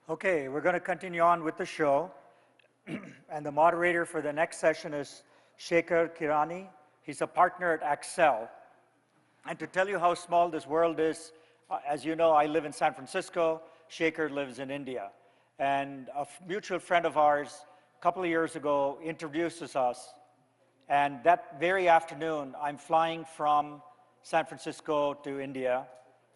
Okay, we're going to continue on with the show. And the moderator for the next session is Shekhar Kirani. He's a partner at Accel. And to tell you how small this world is, as you know, I live in San Francisco. Shekhar lives in India. And a mutual friend of ours, a couple of years ago, introduces us. And that very afternoon, I'm flying from San Francisco to India.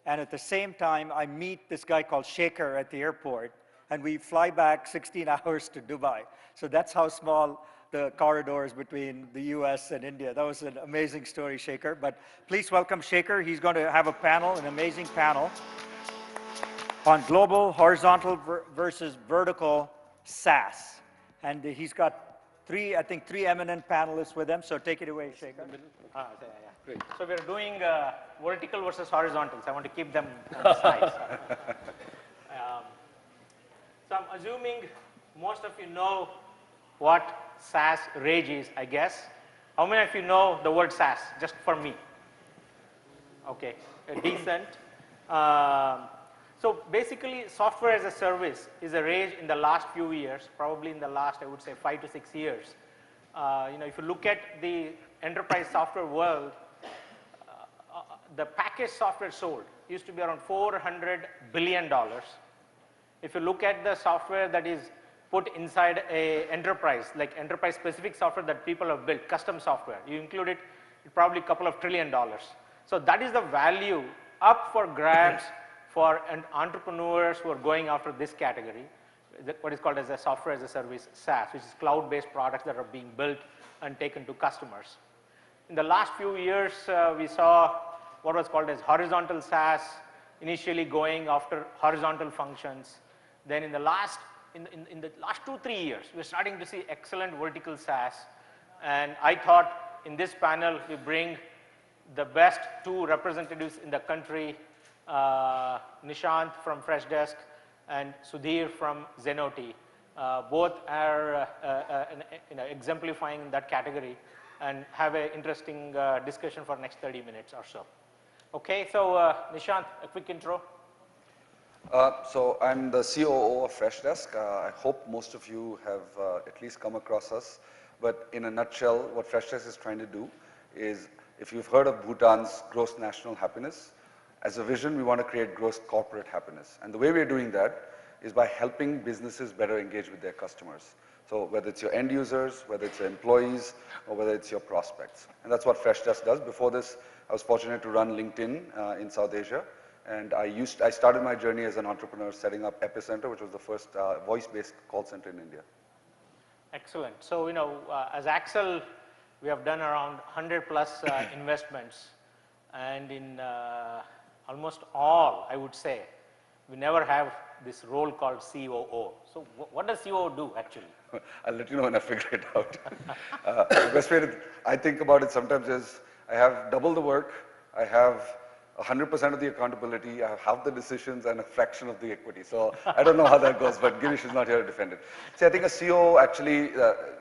And at the same time, I meet this guy called Shekhar at the airport. And we fly back 16 hours to Dubai. So that's how small the corridors between the US and India. That was an amazing story, Shekhar. But please welcome Shekhar. He's going to have a panel, an amazing panel, on global, horizontal versus vertical SaaS. And he's got three eminent panelists with him. So take it away, Shekhar. Great. So we're doing vertical versus horizontals. I want to keep them on the sides. So I'm assuming most of you know what SaaS rage is, I guess. How many of you know the word SaaS, just for me? Okay, decent. So basically, software as a service is a rage in the last few years, probably in the last, I would say, 5 to 6 years. If you look at the enterprise software world, the packaged software sold used to be around $400 billion. If you look at the software that is put inside a enterprise, like enterprise specific software that people have built, custom software, you include it, probably a couple of $1 trillion. So that is the value up for grabs for entrepreneurs who are going after this category, what is called as a software as a service, SaaS, which is cloud-based products that are being built and taken to customers. In the last few years, we saw what was called as horizontal SaaS, initially going after horizontal functions. Then in the last 2-3 years, we're starting to see excellent vertical SaaS. And I thought in this panel, we bring the best 2 representatives in the country, Nishant from Freshdesk and Sudheer from Zenoti. Both are exemplifying that category and have an interesting discussion for next 30 minutes or so. Okay, so Nishant, a quick intro. So I'm the COO of Freshdesk. I hope most of you have at least come across us. But in a nutshell, what Freshdesk is trying to do is, if you've heard of Bhutan's gross national happiness, as a vision, we want to create gross corporate happiness. And the way we're doing that is by helping businesses better engage with their customers. So whether it's your end users, whether it's your employees, or whether it's your prospects. And that's what Freshdesk does. Before this, I was fortunate to run LinkedIn in South Asia. And I started my journey as an entrepreneur setting up Epicenter, which was the first voice-based call center in India. Excellent. So, as Accel, we have done around 100 plus investments. And in almost all, I would say, we never have this role called COO. So what does COO do, actually? I'll let you know when I figure it out. The best way I think about it sometimes is, I have double the work, I have 100% of the accountability, I have half the decisions and a fraction of the equity. So I don't know how that goes, but Girish is not here to defend it. See, I think a COO actually,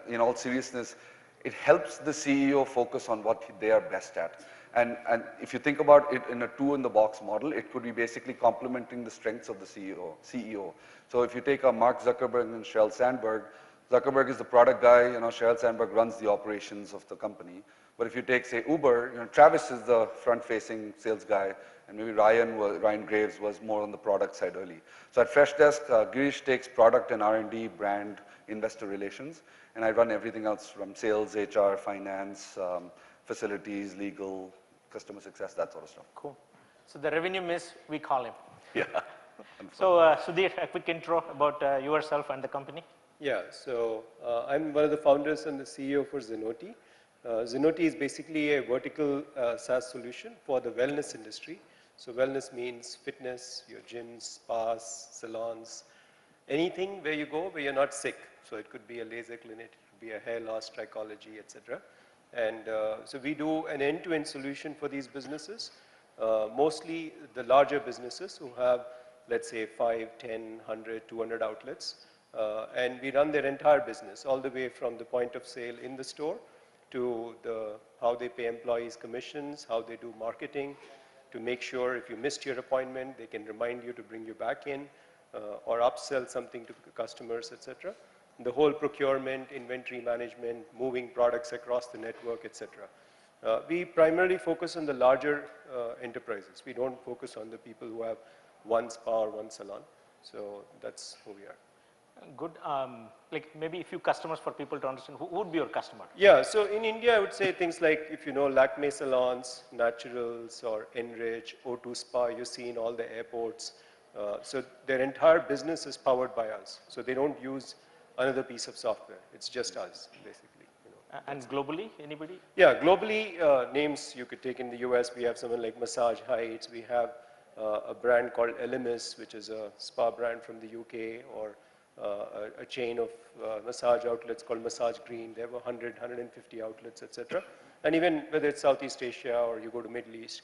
in all seriousness, it helps the CEO focus on what they are best at. And if you think about it in a 2-in-the-box model, it could be basically complementing the strengths of the CEO. So if you take a Mark Zuckerberg and Sheryl Sandberg, Zuckerberg is the product guy, Sheryl Sandberg runs the operations of the company. But if you take, say, Uber, Travis is the front-facing sales guy, and maybe Ryan Graves was more on the product side early. So at Freshdesk, Girish takes product and R&D, brand, investor relations, and I run everything else from sales, HR, finance, facilities, legal, customer success, that sort of stuff. Cool. So the revenue miss, we call him. Yeah. So Sudheer, a quick intro about yourself and the company. Yeah, so I'm one of the founders and the CEO for Zenoti. Zenoti is basically a vertical SaaS solution for the wellness industry. So wellness means fitness, your gyms, spas, salons, anything where you go where you're not sick. So it could be a laser clinic, it could be a hair loss, trichology, etc. And so we do an end-to-end solution for these businesses, mostly the larger businesses who have, let's say, 5, 10, 100, 200 outlets. And we run their entire business, all the way from the point of sale in the store to how they pay employees commissions, how they do marketing, to make sure if you missed your appointment, they can remind you to bring you back in, or upsell something to customers, etc. The whole procurement, inventory management, moving products across the network, etc. We primarily focus on the larger enterprises. We don't focus on the people who have one spa or one salon. So that's who we are. Good. Like maybe a few customers for people to understand. Who would be your customer? Yeah, so in India, I would say things like, if you know, Lakme Salons, Naturals, or Enrich, O2 Spa, you see in all the airports. So their entire business is powered by us. So they don't use another piece of software. It's just us, basically. You know. And globally, anybody? Yeah, globally, names you could take in the US, we have someone like Massage Heights. We have a brand called Elemis, which is a spa brand from the UK, or a chain of massage outlets called Massage Green. They have 100, 150 outlets, etc. And even whether it's Southeast Asia or you go to Middle East,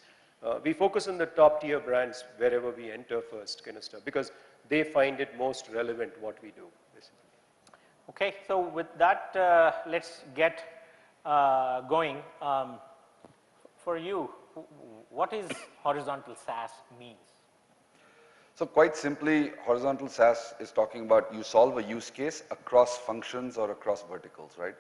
we focus on the top tier brands wherever we enter first, kind of stuff, because they find it most relevant what we do, basically. Okay, so with that, let's get going. For you, what is horizontal SaaS means? So quite simply, horizontal SaaS is talking about you solve a use case across functions or across verticals, right?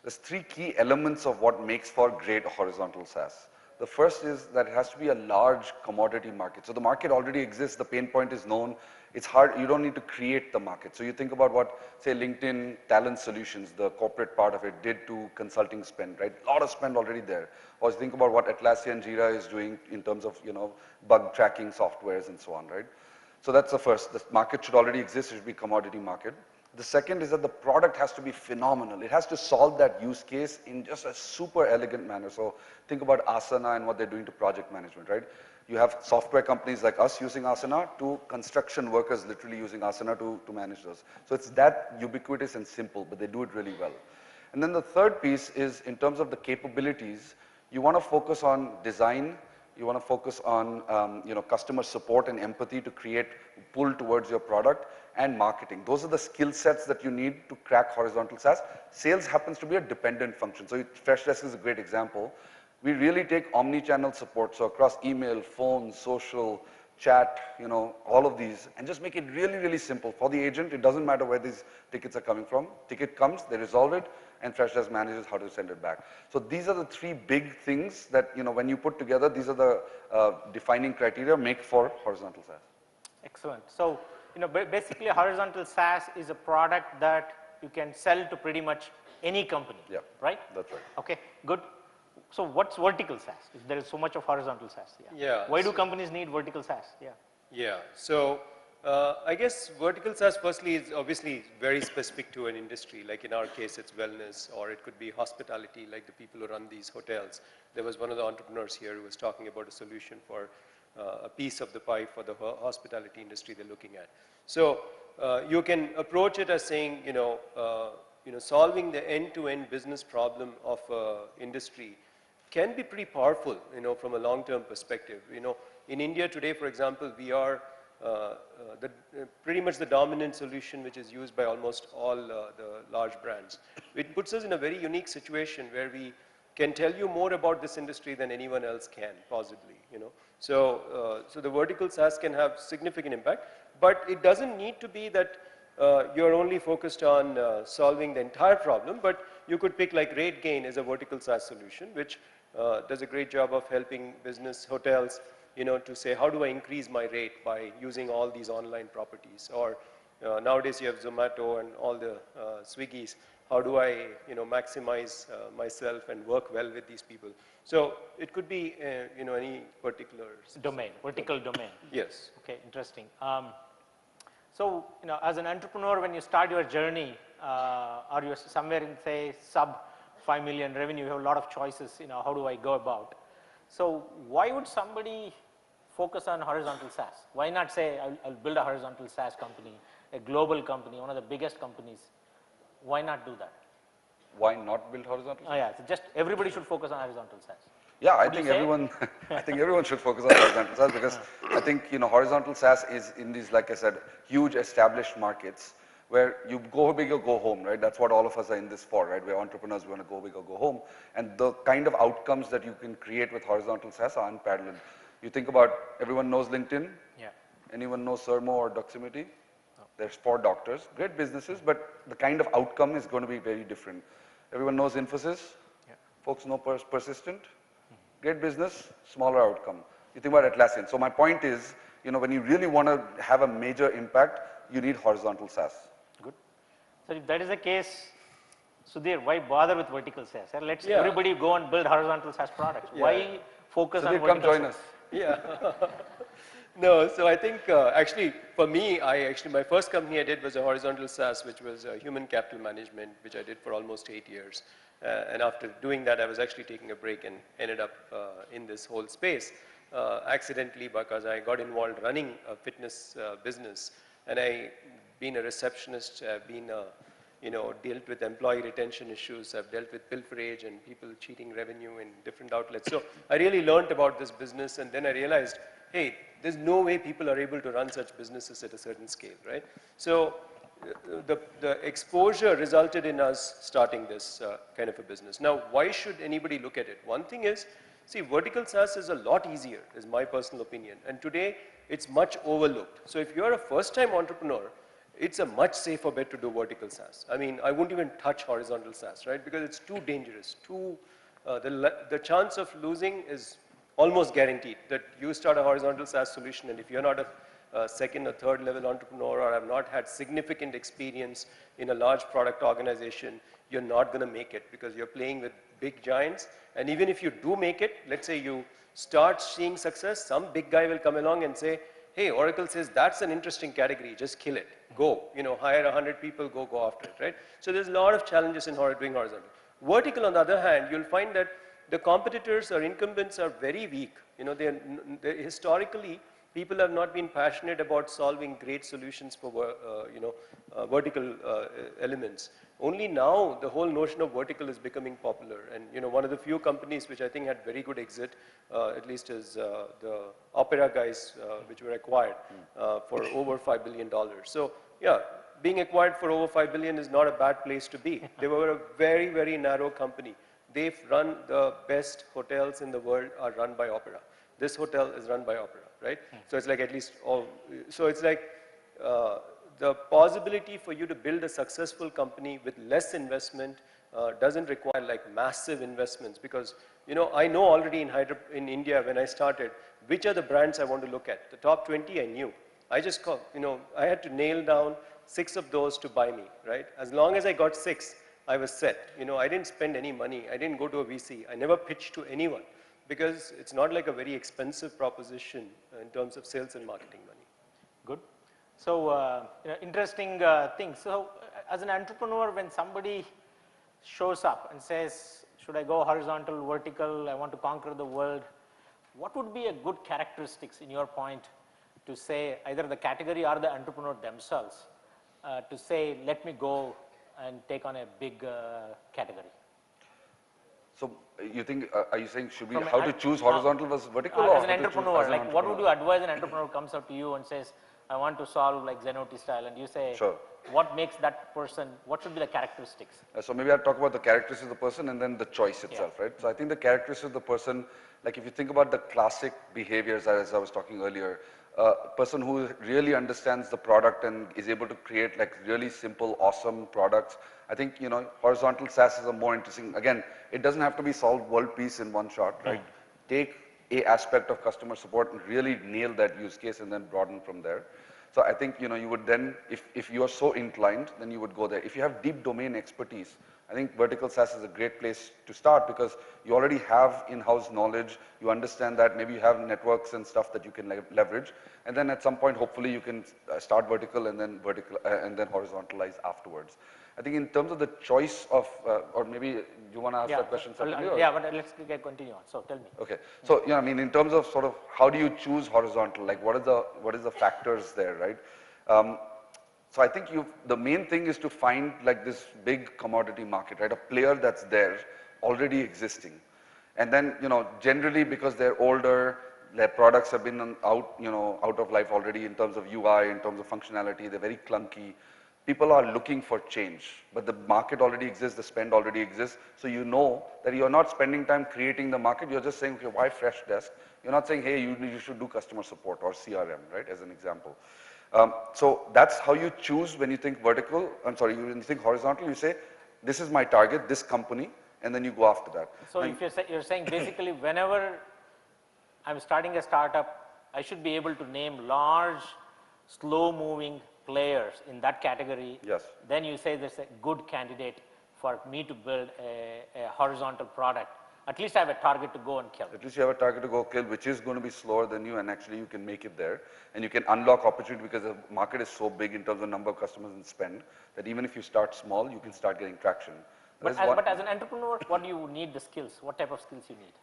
There's three key elements of what makes for great horizontal SaaS. The first is that it has to be a large commodity market. So the market already exists, the pain point is known. It's hard, you don't need to create the market. So you think about what, say, LinkedIn Talent Solutions, the corporate part of it, did to consulting spend, right? A lot of spend already there. Or you think about what Atlassian Jira is doing in terms of, you know, bug tracking softwares and so on, right? So that's the first. The market should already exist. It should be a commodity market. The second is that the product has to be phenomenal. It has to solve that use case in just a super elegant manner. So think about Asana and what they're doing to project management, right? You have software companies like us using Asana to construction workers literally using Asana to manage those. So it's that ubiquitous and simple, but they do it really well. And then the third piece is in terms of the capabilities, you want to focus on design. You want to focus on you know, customer support and empathy to create pull towards your product, and marketing. Those are the skill sets that you need to crack horizontal SaaS. Sales happens to be a dependent function. So Freshdesk is a great example. We really take omni-channel support, so across email, phone, social, chat, you know, all of these, and just make it really, really simple. For the agent, it doesn't matter where these tickets are coming from. Ticket comes, they resolve it, and Freshdesk manages how to send it back. So these are the three big things that, you know, when you put together, these are the defining criteria make for horizontal SaaS. Excellent. So, you know, basically horizontal SaaS is a product that you can sell to pretty much any company, Yeah, right? that's right. Okay, good. So what's vertical SaaS? If there is so much of horizontal SaaS, Yeah, why do companies need vertical SaaS? Yeah, so I guess vertical SaaS firstly is obviously very specific to an industry. Like in our case, it's wellness, or it could be hospitality, like the people who run these hotels. There was one of the entrepreneurs here who was talking about a solution for a piece of the pie for the hospitality industry they're looking at. So you can approach it as saying, you know, solving the end-to-end business problem of industry can be pretty powerful, you know, from a long-term perspective. You know, in India today, for example, we are pretty much the dominant solution which is used by almost all the large brands. It puts us in a very unique situation where we can tell you more about this industry than anyone else can, possibly, you know. So, so the vertical SaaS can have significant impact, but it doesn't need to be that you're only focused on solving the entire problem, but you could pick like RateGain as a vertical SaaS solution, which does a great job of helping business hotels, you know, to say, how do I increase my rate by using all these online properties? Or nowadays you have Zomato and all the Swiggies. How do I, you know, maximize myself and work well with these people? So it could be, you know, any particular Domain, vertical domain. Yes. Okay, interesting. So, you know, as an entrepreneur, when you start your journey, or you're somewhere in, say, sub 5 million revenue, you have a lot of choices, you know, how do I go about? So why would somebody focus on horizontal SaaS? Why not say, I'll build a horizontal SaaS company, a global company, one of the biggest companies? Why not do that? Why not build horizontal? Oh yeah, so just everybody should focus on horizontal SaaS. Yeah, I think everyone, I think everyone should focus on horizontal SaaS because I think, you know, horizontal SaaS is in these, like I said, huge established markets where you go big or go home, right? That's what all of us are in this for, right? We're entrepreneurs, we want to go big or go home. And the kind of outcomes that you can create with horizontal SaaS are unparalleled. You think about, everyone knows LinkedIn? Yeah. Anyone knows Sermo or Doximity? There's 4 doctors, great businesses, but the kind of outcome is going to be very different. Everyone knows Infosys, folks know Persistent, great business, smaller outcome. You think about Atlassian. So my point is, when you really want to have a major impact, you need horizontal SaaS. Good. So if that is the case, Sudheer, why bother with vertical SaaS? Let's everybody go and build horizontal SaaS products. Why focus on vertical Sudheer, come join us. Yeah. No, so I think actually for me, my first company I did was a horizontal SaaS, which was human capital management, which I did for almost 8 years. And after doing that, I was actually taking a break and ended up in this whole space accidentally because I got involved running a fitness business. And I been a receptionist, I've been dealt with employee retention issues, I've dealt with pilferage and people cheating revenue in different outlets. So I really learned about this business, and then I realized, hey, there's no way people are able to run such businesses at a certain scale, right? So the exposure resulted in us starting this kind of a business. Now, why should anybody look at it? One thing is, see, vertical SaaS is a lot easier, is my personal opinion. And today, it's much overlooked. So if you're a first-time entrepreneur, it's a much safer bet to do vertical SaaS. I mean, I wouldn't even touch horizontal SaaS, right? Because it's too dangerous. The chance of losing is almost guaranteed that you start a horizontal SaaS solution, and if you're not a second or third level entrepreneur or have not had significant experience in a large product organization, you're not going to make it because you're playing with big giants. And even if you do make it, let's say you start seeing success, some big guy will come along and say, hey, Oracle says that's an interesting category, just kill it, go, hire 100 people, go after it, right? So there's a lot of challenges in doing horizontal. Vertical, on the other hand, you'll find that the competitors or incumbents are very weak. Historically, people have not been passionate about solving great solutions for, vertical elements. Only now, the whole notion of vertical is becoming popular. And, one of the few companies which I think had very good exit, at least is the Opera guys, which were acquired for over $5 billion. So, yeah, being acquired for over $5 billion is not a bad place to be. They were a very, very narrow company. They've run the best hotels in the world are run by Opera. This hotel is run by Opera, right? So it's like at least all, so it's like the possibility for you to build a successful company with less investment doesn't require like massive investments because, I know already in India when I started, which are the brands I want to look at. The top 20 I knew. I just called, I had to nail down 6 of those to buy me, right? As long as I got 6, I was set. I didn't spend any money. I didn't go to a VC. I never pitched to anyone because it's not like a very expensive proposition in terms of sales and marketing money. Good. So, interesting thing. So, as an entrepreneur, when somebody shows up and says, should I go horizontal, vertical, I want to conquer the world, what would be a good characteristics in your point to say either the category or the entrepreneur themselves to say, let me go and take on a big category? So you think, are you saying should we, how to choose horizontal versus vertical? As an entrepreneur, like what would you advise an entrepreneur comes up to you and says, I want to solve like Zenoti style, and you say, sure. What makes that person, what should be the characteristics? So maybe I'll talk about the characteristics of the person and then the choice itself, right? So I think the characteristics of the person, like if you think about the classic behaviors as I was talking earlier, a person who really understands the product and is able to create like really simple, awesome products. I think, horizontal SaaS is a more interesting, again, it doesn't have to be solved world peace in one shot, right? Take a aspect of customer support and really nail that use case and then broaden from there. So I think, you would then, if you are so inclined, then you would go there. If you have deep domain expertise, I think vertical SaaS is a great place to start because you already have in-house knowledge, you understand that, maybe you have networks and stuff that you can leverage, and then at some point, hopefully you can start vertical and then horizontalize afterwards. I think in terms of the choice of, or maybe you want to ask that question separately? Yeah, but let's continue on. So tell me. Okay. So, I mean, in terms of sort of how do you choose horizontal, like what is the factors there, right? So I think the main thing is to find like this big commodity market, right? A player that's there already existing. And then, generally because they're older, their products have been out of life already in terms of UI, in terms of functionality, they're very clunky. People are looking for change, but the market already exists, the spend already exists. So you know that you're not spending time creating the market, you're just saying, okay, why Freshdesk? You're not saying, hey, you should do customer support or CRM, right, as an example. So that's how you choose when you think vertical, when you think horizontal, you say, this is my target, this company, and then you go after that. So if you're saying basically whenever I'm starting a startup, I should be able to name large, slow-moving players in that category. Yes. Then you say there's a good candidate for me to build a horizontal product. At least I have a target to go and kill. At least you have a target to go kill, which is going to be slower than you, and actually you can make it there. And you can unlock opportunity because the market is so big in terms of number of customers and spend, that even if you start small, you can start getting traction. But as an entrepreneur, what do you need the skills? What type of skills you need?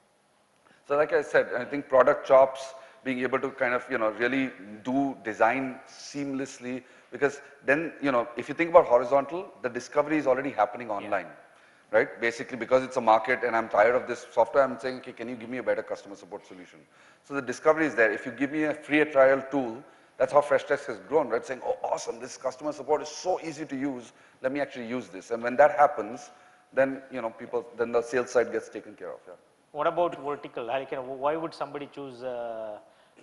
So like I said, I think product chops, being able to kind of, really do design seamlessly, because then, if you think about horizontal, the discovery is already happening online, right? Basically, because it's a market and I'm tired of this software, I'm saying, okay, can you give me a better customer support solution? So the discovery is there. If you give me a free trial tool, that's how Freshdesk has grown, right? Saying, oh, awesome, this customer support is so easy to use. Let me actually use this. And when that happens, then, then the sales side gets taken care of, yeah. What about vertical? Why would somebody choose,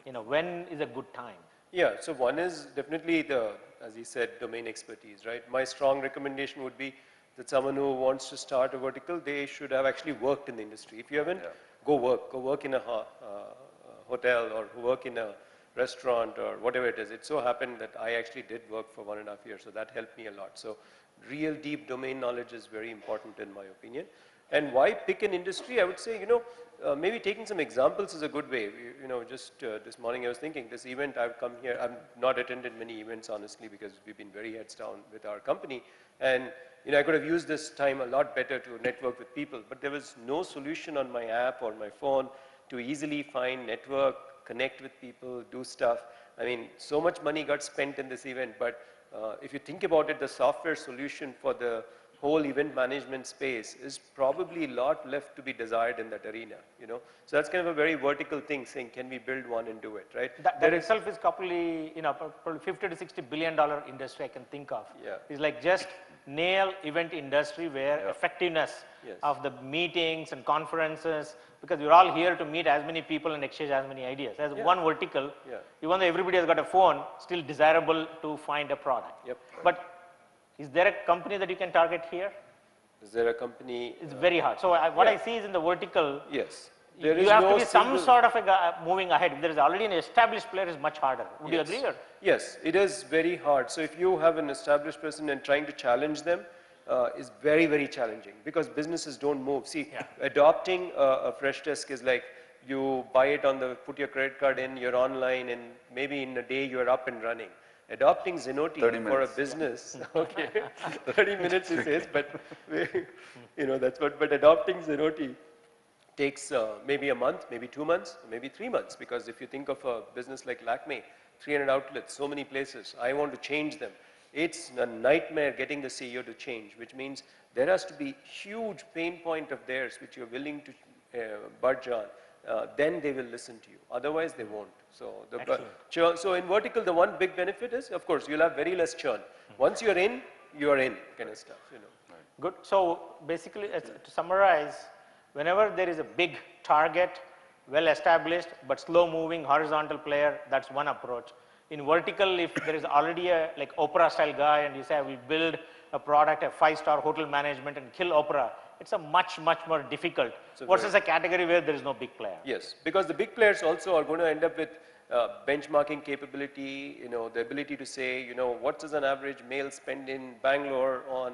when is a good time? Yeah, so one is definitely as you said, domain expertise, right? My strong recommendation would be that someone who wants to start a vertical, they should have actually worked in the industry. If you haven't, go work in a hotel or work in a restaurant or whatever it is. It so happened that I actually did work for 1.5 years, so that helped me a lot. So real deep domain knowledge is very important in my opinion. And why pick an industry? I would say, maybe taking some examples is a good way. Just this morning I was thinking, this event I've come here, I've not attended many events honestly because we've been very heads down with our company. And I could have used this time a lot better to network with people, but there was no solution on my app or my phone to easily find network, connect with people, do stuff. I mean, so much money got spent in this event, but if you think about it, the software solution for the whole event management space is probably a lot left to be desired in that arena, So that's kind of a very vertical thing, saying, can we build one and do it, right? That itself is probably, probably $50 to $60 billion industry I can think of. Yeah. It's like just nail event industry where effectiveness of the meetings and conferences, because we're all here to meet as many people and exchange as many ideas. As one vertical, even though everybody has got a phone, still desirable to find a product. Yep. But is there a company that you can target here? Is there a company? It's very hard. So what I see is in the vertical, yes. You have to be some sort of moving ahead. If there is already an established player, it's much harder. Would you agree? Or? Yes, it is very hard. So if you have an established person and trying to challenge them is very, very challenging because businesses don't move. See, adopting a Freshdesk is like you buy it put your credit card in, you're online, and maybe in a day you're up and running. Adopting Zenoti for a business, okay, 30 minutes he says, but but adopting Zenoti takes maybe a month, maybe 2 months, maybe 3 months, because if you think of a business like Lakme, 300 outlets, so many places, I want to change them. It's a nightmare getting the CEO to change, which means there has to be huge pain point of theirs which you're willing to budge on. Then they will listen to you. Otherwise, they won't. So, so in vertical, the one big benefit is, of course, you'll have very less churn. Once you're in, kind of stuff. Good. So basically, to summarize, whenever there is a big target, well established but slow moving horizontal player, that's one approach. In vertical, if there is already a like Oprah style guy and you say I will build a product, a 5-star hotel management and kill Oprah, it's a much more difficult versus a category where there is no big player. Yes, because the big players also are going to end up with benchmarking capability, the ability to say, what does an average male spend in Bangalore on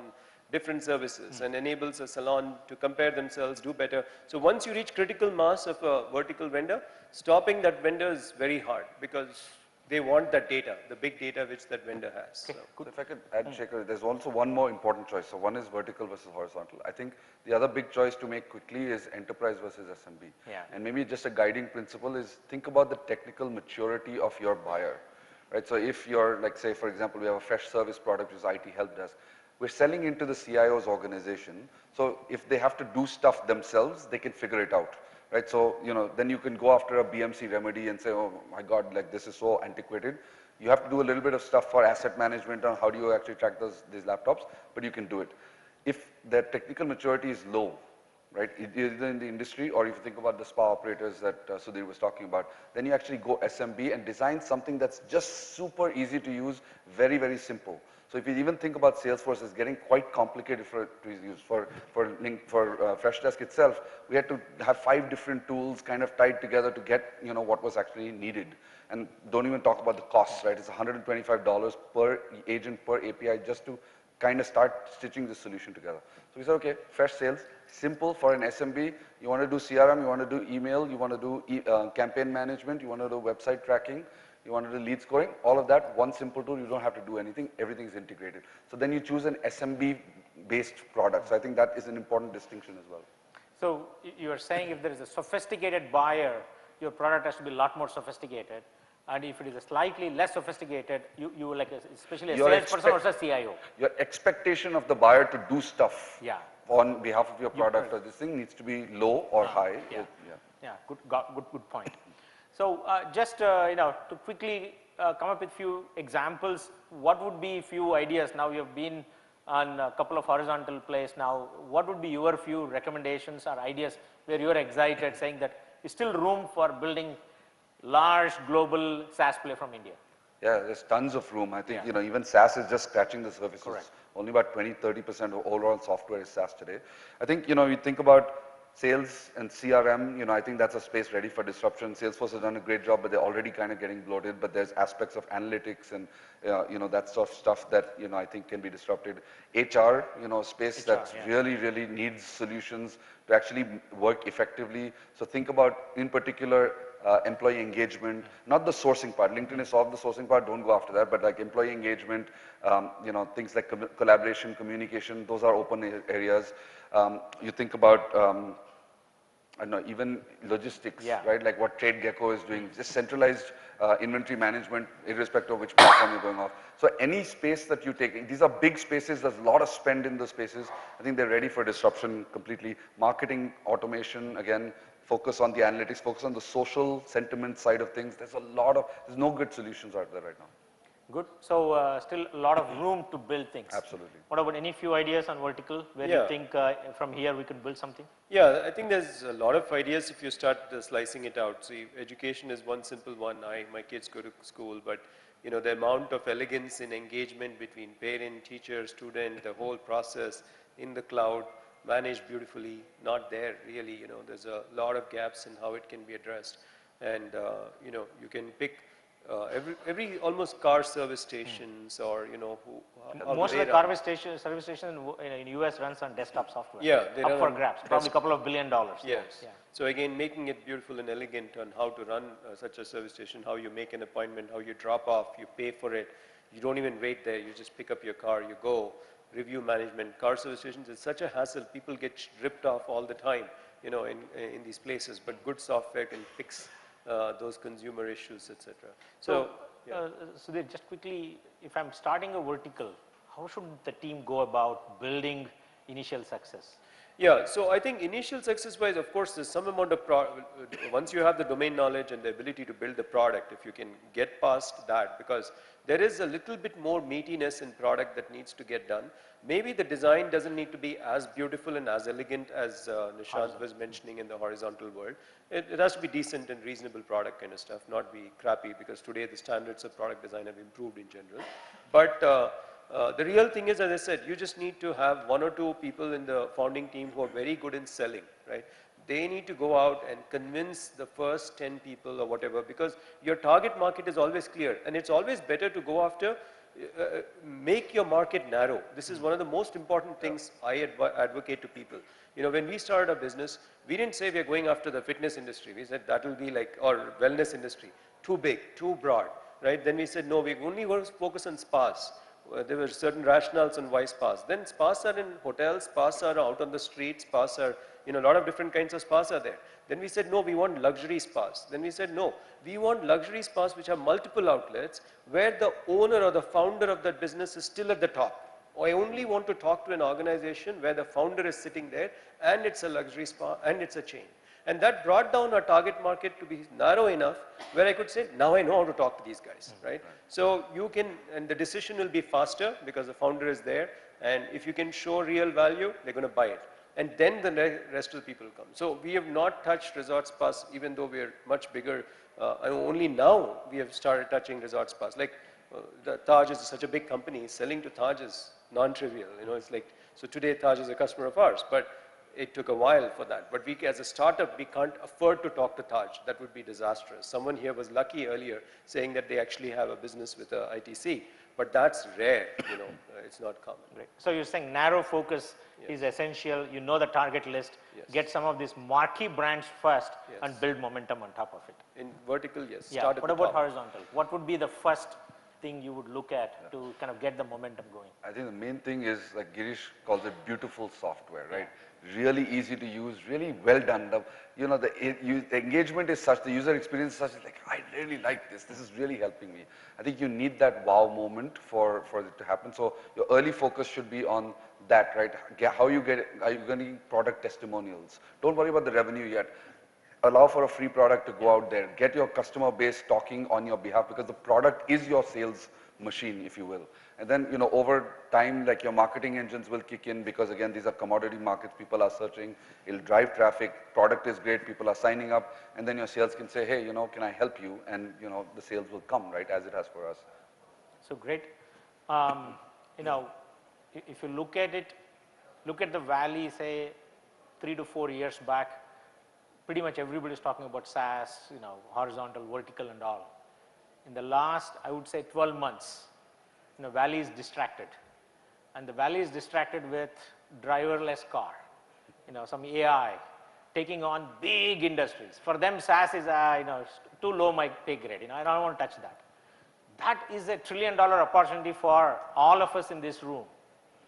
different services and enables a salon to compare themselves, do better. So once you reach critical mass of a vertical vendor, stopping that vendor is very hard because they want that data, the big data which that vendor has. Okay. So if I could add, Shekhar, there's also one more important choice. So one is vertical versus horizontal. I think the other big choice to make quickly is enterprise versus SMB. Yeah. And maybe just a guiding principle is think about the technical maturity of your buyer. Right? So if you're like, say, for example, we have a fresh service product which is IT help desk. We're selling into the CIO's organization. So if they have to do stuff themselves, they can figure it out. Right, so then you can go after a BMC remedy and say, oh my God, like this is so antiquated. You have to do a little bit of stuff for asset management on how do you actually track these laptops, but you can do it. If the technical maturity is low, right? Either in the industry, or if you think about the spa operators that Sudheer was talking about, then you actually go SMB and design something that's just super easy to use, very, very simple. So if you even think about Salesforce, it's getting quite complicated to use. For Freshdesk itself, we had to have 5 different tools kind of tied together to get what was actually needed. And don't even talk about the costs, right? It's $125 per agent per API just to kind of start stitching this solution together. So we said, okay, fresh sales, simple for an SMB. You want to do CRM, you want to do email, you want to do campaign management, you want to do website tracking, you want to do lead scoring, all of that, one simple tool, you don't have to do anything, everything's integrated. So then you choose an SMB-based product. So I think that is an important distinction as well. So you are saying if there is a sophisticated buyer, your product has to be a lot more sophisticated. And if it is a slightly less sophisticated, you like, especially a salesperson or a CIO. Your expectation of the buyer to do stuff on behalf of your product or this thing needs to be low or high. Yeah, good point. So just to quickly come up with few examples, what would be few ideas? Now you have been on a couple of horizontal plays now. What would be your few recommendations or ideas where you are excited, saying that there's still room for building large global SaaS play from India? Yeah, there's tons of room. I think even SaaS is just scratching the surface. Correct. Only about 20-30% of overall software is SaaS today. I think you think about sales and CRM, I think that's a space ready for disruption. Salesforce has done a great job, but they're already kind of getting bloated. But there's aspects of analytics and that sort of stuff that I think can be disrupted. HR, space that really needs solutions to actually work effectively. So think about, in particular, employee engagement, not the sourcing part. LinkedIn has solved the sourcing part, don't go after that, but like employee engagement, things like collaboration, communication, those are open areas. You think about, I don't know, even logistics, right? Like what TradeGecko is doing, just centralized inventory management, irrespective of which platform you're going off. So any space that you take, these are big spaces, there's a lot of spend in the spaces. I think they're ready for disruption completely. Marketing, automation, again, focus on the analytics, focus on the social sentiment side of things. There's no good solutions out there right now. Good. So still a lot of room to build things. Absolutely. What about any few ideas on vertical where you think from here we could build something? Yeah, I think there's a lot of ideas if you start slicing it out. See, education is one simple one. My kids go to school, but the amount of elegance in engagement between parent, teacher, student, the whole process in the cloud, managed beautifully, not there really. There's a lot of gaps in how it can be addressed, and you can pick every almost car service stations or most of the car service stations in US runs on desktop software. Yeah, they up run for on grabs, probably a couple of $1 billion. Yes. Yeah. So again, making it beautiful and elegant on how to run such a service station, how you make an appointment, how you drop off, you pay for it. You don't even wait there. You just pick up your car, you go. Review management, car service stations is such a hassle. People get ripped off all the time, in these places. But good software can fix those consumer issues, etc. So, Sudheer, just quickly, if I'm starting a vertical, how should the team go about building initial success? Yeah, so I think initial success-wise, of course, there's some amount of once you have the domain knowledge and the ability to build the product, if you can get past that, because there is a little bit more meatiness in product that needs to get done. Maybe the design doesn't need to be as beautiful and as elegant as Nishant was mentioning in the horizontal world. It has to be decent and reasonable product kind of stuff, not be crappy, because today the standards of product design have improved in general. But the real thing is, as I said, you just need to have 1 or 2 people in the founding team who are very good in selling, right? They need to go out and convince the first 10 people or whatever, because your target market is always clear, and it's always better to go after, make your market narrow. This is one of the most important things I advocate to people. When we started our business, we didn't say we're going after the fitness industry. We said that will be like, or wellness industry, too big, too broad, right? Then we said, no, we only want to focus on spas. There were certain rationales on why spas. Then spas are in hotels, spas are out on the streets, spas are, a lot of different kinds of spas are there. Then we said, no, we want luxury spas. Then we said, no, we want luxury spas which have multiple outlets where the owner or the founder of that business is still at the top. I only want to talk to an organization where the founder is sitting there and it's a luxury spa and it's a chain. And that brought down our target market to be narrow enough where I could say, now I know how to talk to these guys, right? So you can, and the decision will be faster because the founder is there, and if you can show real value, they're going to buy it. and then the rest of the people come. So we have not touched Resorts Plus, even though we are much bigger. And only now we have started touching Resorts Plus. Like the Taj is such a big company, selling to Taj is non-trivial. You know, it's like, so today Taj is a customer of ours, but it took a while for that. But we, as a startup, we can't afford to talk to Taj. That would be disastrous. Someone here was lucky earlier saying that they actually have a business with a ITC, but that's rare, you know, it's not common. Right. So you're saying narrow focus is essential. You know the target list, get some of these marquee brands first and build momentum on top of it. In vertical, yes. Yeah. Start at What the about top. horizontal? What would be the first thing you would look at to kind of get the momentum going? I think the main thing is, like Girish calls it, beautiful software, right? Really easy to use, really well done. You know, the engagement is such, the user experience is such, like, I really like this. This is really helping me. I think you need that wow moment for it to happen. So your early focus should be on that, right? How you get, are you getting product testimonials? Don't worry about the revenue yet. Allow for a free product to go out there. Get your customer base talking on your behalf, because the product is your sales machine, if you will. And then, you know, over time, like, your marketing engines will kick in, because again, these are commodity markets, people are searching, it'll drive traffic, product is great, people are signing up, and then your sales can say, hey, you know, can I help you? And, you know, the sales will come, right, as it has for us. So great. You know, if you look at it, look at the valley, say 3 to 4 years back, pretty much everybody is talking about SaaS, you know, horizontal, vertical and all. In the last, I would say 12 months, you know, Valley is distracted. And the Valley is distracted with driverless car, you know, some AI, taking on big industries. For them, SaaS is, you know, too low my pay grade, you know, I don't want to touch that. That is a $1 trillion opportunity for all of us in this room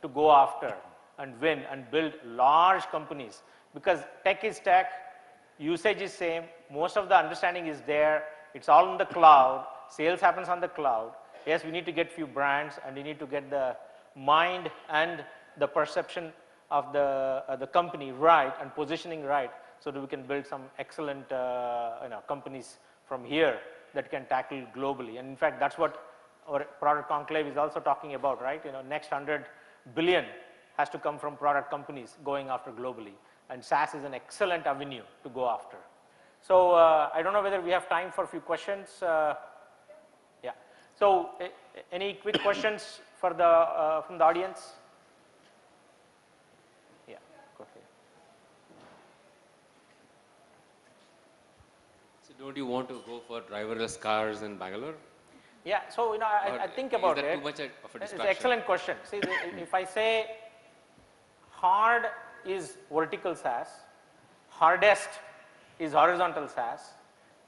to go after and win and build large companies, because tech is tech, usage is same, most of the understanding is there, it's all in the cloud, sales happens on the cloud. Yes, we need to get few brands, and we need to get the mind and the perception of the company right and positioning right, so that we can build some excellent you know, companies from here that can tackle globally. And in fact, that's what our product conclave is also talking about, right? You know, next 100 billion has to come from product companies going after globally, and SaaS is an excellent avenue to go after. So I don't know whether we have time for a few questions. Yeah. So any quick questions for the from the audience? Yeah. Go ahead. So don't you want to go for driverless cars in Bangalore? Yeah. So you know, I think about it. Is that too much of a distraction? It's an excellent question. See, if I say hard is vertical SaaS, hardest is horizontal SaaS,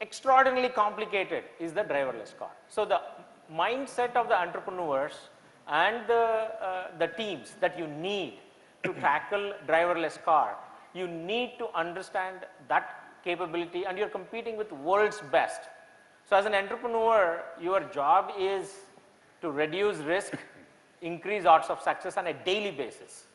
extraordinarily complicated is the driverless car. So the mindset of the entrepreneurs and the teams that you need to tackle driverless car, you need to understand that capability, and you're competing with world's best. So as an entrepreneur, your job is to reduce risk, increase odds of success on a daily basis.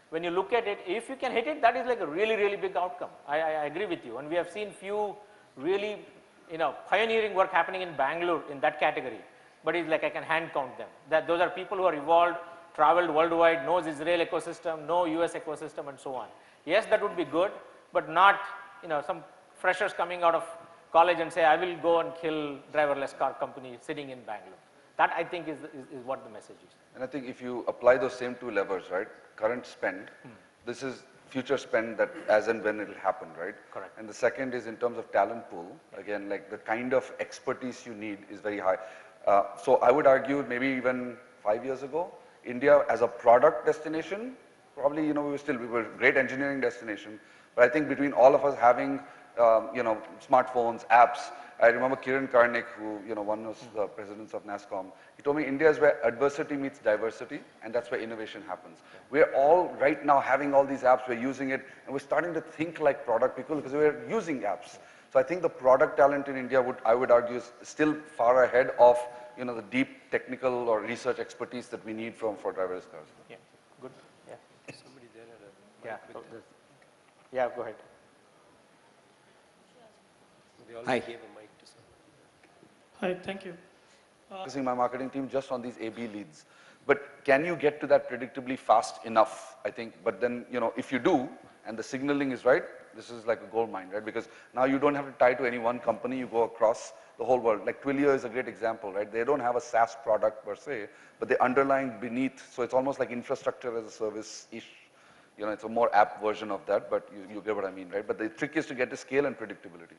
When you look at it, if you can hit it, that is like a really, really big outcome. I agree with you. And we have seen few really, you know, pioneering work happening in Bangalore in that category. But it's like I can hand count them. That those are people who are evolved, traveled worldwide, knows Israel ecosystem, know US ecosystem, and so on. Yes, that would be good, but not, you know, some freshers coming out of college and say, I will go and kill driverless car company sitting in Bangalore. That, I think, is what the message is. And I think if you apply those same two levers, right, current spend, this is future spend that as and when it will happen, right? Correct. And the second is in terms of talent pool, again, like the kind of expertise you need is very high. So I would argue maybe even 5 years ago, India as a product destination, probably, you know, we were a great engineering destination, but I think between all of us having, you know, smartphones, apps, I remember Kirani, who, you know, one was the presidents of NASSCOM. He told me India is where adversity meets diversity, and that's where innovation happens. We're all right now having all these apps, we're using it, and we're starting to think like product people because we're using apps. So I think the product talent in India, I would argue, is still far ahead of, you know, the deep technical or research expertise that we need for driverless cars. Yeah, good. Yeah. Somebody there had a Yeah. mic with them. Yeah, go ahead. They already gave a mic to someone. Hi, thank you. Focusing my marketing team just on these AB leads. But can you get to that predictably fast enough, I think? But then, if you do, and the signaling is right, this is like a gold mine, right? Because now you don't have to tie to any one company, you go across the whole world. Like Twilio is a great example, right? They don't have a SaaS product per se, but the underlying beneath, so it's almost like infrastructure as a service-ish. It's a more app version of that, but you get what I mean, right? But the trick is to get to scale and predictability.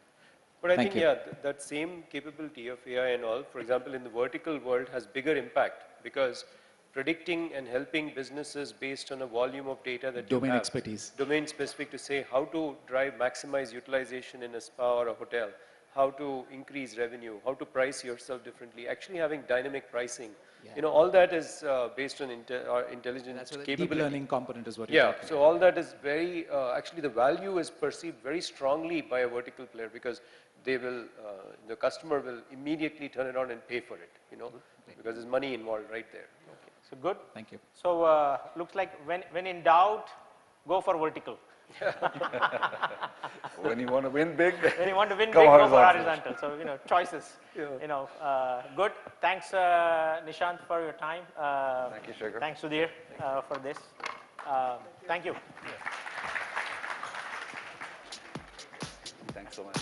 But I think, yeah, that same capability of AI and all, for example, in the vertical world has bigger impact because predicting and helping businesses based on a volume of data that domain you have, expertise, domain specific to say how to maximize utilization in a spa or a hotel, how to increase revenue, how to price yourself differently, actually having dynamic pricing. All that is based on intelligent that's what capability. the deep learning component is what you're talking So all that is very, actually the value is perceived very strongly by a vertical player because they will, the customer will immediately turn it on and pay for it, because there's money involved right there. Okay. So good. Thank you. So looks like when in doubt, go for vertical. When you want to win big, when you want to win big, go go for horizontal. horizontal. So choices. Good. Thanks, Nishant, for your time. Thank you, Shekhar. Thanks, Sudheer, for this. Thank you. Thanks so much.